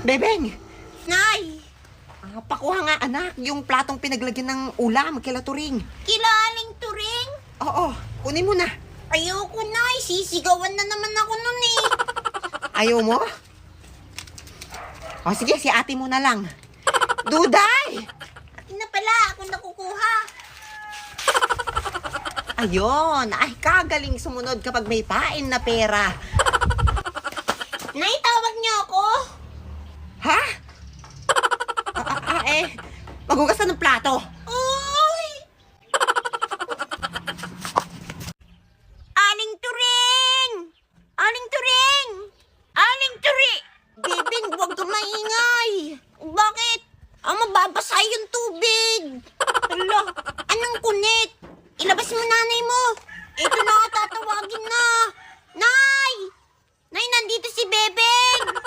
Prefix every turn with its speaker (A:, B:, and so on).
A: Bebeng!
B: Nay!
A: Pakuha nga anak, yung platong pinaglagyan ng ulam, kila Turing.
B: Kilaling Turing?
A: Oo, kunin mo na.
B: Ayoko, Nay. Sisigawan na naman ako nun eh.
A: Ayaw mo? O sige, si ate mo na lang. Duday!
B: Atin na pala, ako nakukuha.
A: Ayun, ay kagaling sumunod kapag may pain na pera.
B: Nay, tawag niyo ako?
A: Ha? Maghugas ka ng plato.
B: Uy! Aling Turing! Aling Turing! Aling Turing! Bibing, huwag ka maingay. Bakit? Mababasa yung tubig. Hala, anong kunit? Ilabas mo nanay mo. Ito na, tatawagin na. Nay! Nay, nandito si Bebeng.